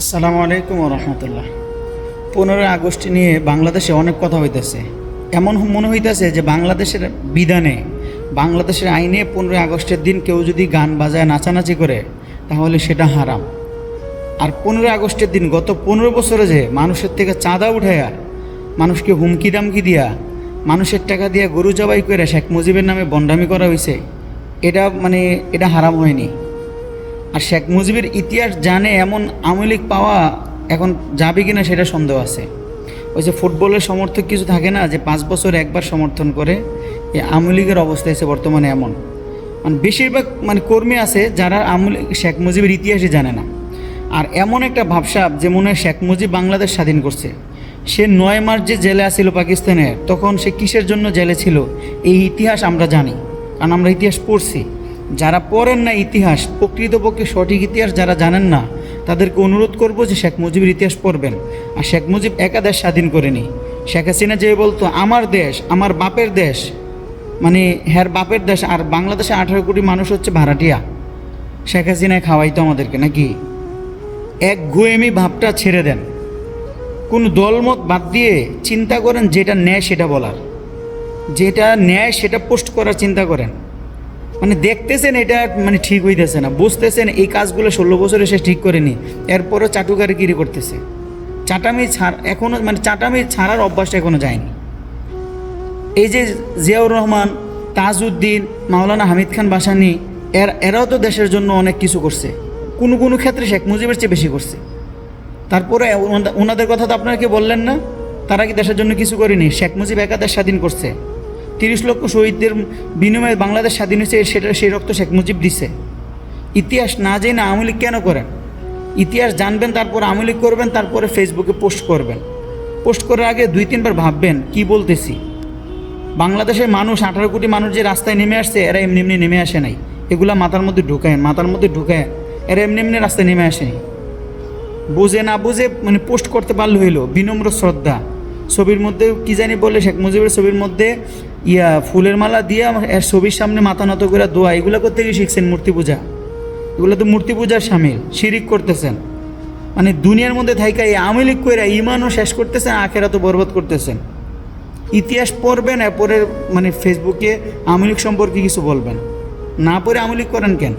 আসসালামু আলাইকুম রহমতুল্লাহ। 15 আগস্ট নিয়ে বাংলাদেশে অনেক কথা হইতেছে। এমন মনে হইতেছে যে বাংলাদেশের বিধানে, বাংলাদেশের আইনে 15 আগস্টের দিন কেউ যদি গান বাজায় নাচানাচি করে তাহলে সেটা হারাম। আর 15 আগস্টের দিন গত 15 বছরে যে মানুষের থেকে চাঁদা উঠাইয়া, মানুষকে হুমকি দামকি দিয়া, মানুষের টাকা দিয়া গরু জবাই করে শেখ মুজিবের নামে বন্ডামি করা হয়েছে, এটা হারাম হয়নি। আর শেখ মুজিবের ইতিহাস জানে এমন আওয়ামী লীগ পাওয়া এখন যাবে কিনা সেটা সন্দেহ আছে। ওই যে ফুটবলের সমর্থক কিছু থাকে না, যে 5 বছর একবার সমর্থন করে, এই আওয়ামী লীগের অবস্থা আছে বর্তমানে এমন। বেশিরভাগ কর্মী আছে যারা শেখ মুজিবের ইতিহাসই জানে না। আর এমন একটা ভাবসাব যে মনে হয় শেখ মুজিব বাংলাদেশ স্বাধীন করছে। সে 9 মাস যে জেলে আসিল পাকিস্তানে, তখন সে কিসের জন্য জেলে ছিল এই ইতিহাস আমরা জানি, কারণ আমরা ইতিহাস পড়ছি। যারা পড়েন না ইতিহাস, প্রকৃতপক্ষে সঠিক ইতিহাস যারা জানেন না, তাদেরকে অনুরোধ করব যে শেখ মুজিবের ইতিহাস পড়বেন। আর শেখ মুজিব একা দেশ স্বাধীন করেনি। শেখ হাসিনা যে বলতো আমার দেশ, আমার বাপের দেশ, হ্যার বাপের দেশ, আর বাংলাদেশে 18 কোটি মানুষ হচ্ছে ভাড়াটিয়া। শেখ হাসিনায় খাওয়াইতো আমাদেরকে নাকি? এক গুয়েমি ভাবটা ছেড়ে দেন, কোনো দলমত বাদ দিয়ে চিন্তা করেন যেটা ন্যায় সেটা বলার, যেটা ন্যায় সেটা পোস্ট করার চিন্তা করেন। দেখতেছেন এটা ঠিক হইতেছে না, বুঝতেছেন এই কাজগুলো 16 বছরে সে ঠিক করেনি, এরপরও চাটুকারিগিরি করতেছে। চাটামি এখনও চাটামি ছাড়ার অভ্যাসটা এখনও যায়নি। এই যে জিয়াউর রহমান, তাজউদ্দিন, মাওলানা হামিদ খান ভাসানী, এরাও তো দেশের জন্য অনেক কিছু করছে, কোনো কোনো ক্ষেত্রে শেখ মুজিবের চেয়ে বেশি করছে। তারপরে ওনাদের কথা তো আপনারা কি বললেন না? তারা কি দেশের জন্য কিছু করেনি? শেখ মুজিব একা দেশ স্বাধীন করছে। 30 লক্ষ শহীদদের বিনিময়ে বাংলাদেশ স্বাধীন হয়েছে, সেই রক্ত শেখ মুজিব দিছে। ইতিহাস না জেনে আওয়ামী লীগ কেন করেন? ইতিহাস জানবেন, তারপর আওয়ামী লীগ করবেন, তারপরে ফেসবুকে পোস্ট করবেন। পোস্ট করার আগে 2-3 বার ভাববেন কি বলতেছি। বাংলাদেশের মানুষ, 18 কোটি মানুষ যে রাস্তায় নেমে আসছে, এরা এমনি এমনি নেমে আসে নাই। এগুলা মাথার মধ্যে ঢুকায়, এরা এমনি এমনি রাস্তায় নেমে আসেনি। বুঝে না বুঝে পোস্ট করতে পারলে হইলো। বিনম্র শ্রদ্ধা ছবির মধ্যে কি জানি বলে, শেখ মুজিবের ছবির মধ্যে ফুলের মালা দিয়ে এর ছবির সামনে মাথা নত করে দোয়া, এগুলো করতে গিয়ে শিখছেন মূর্তি পূজা। এগুলো তো মূর্তি পূজার সামিল, শিরিক করতেছেন। দুনিয়ার মধ্যে থাইকা এই আওয়ামী লীগ কইরা ইমানও শেষ করতেছেন, আখেরাতও বরবাদ করতেছেন। ইতিহাস পড়বেন, এরপরে ফেসবুকে আওয়ামী লীগ সম্পর্কে কিছু বলবেন, না পড়ে আওয়ামী লীগ করেন কেন?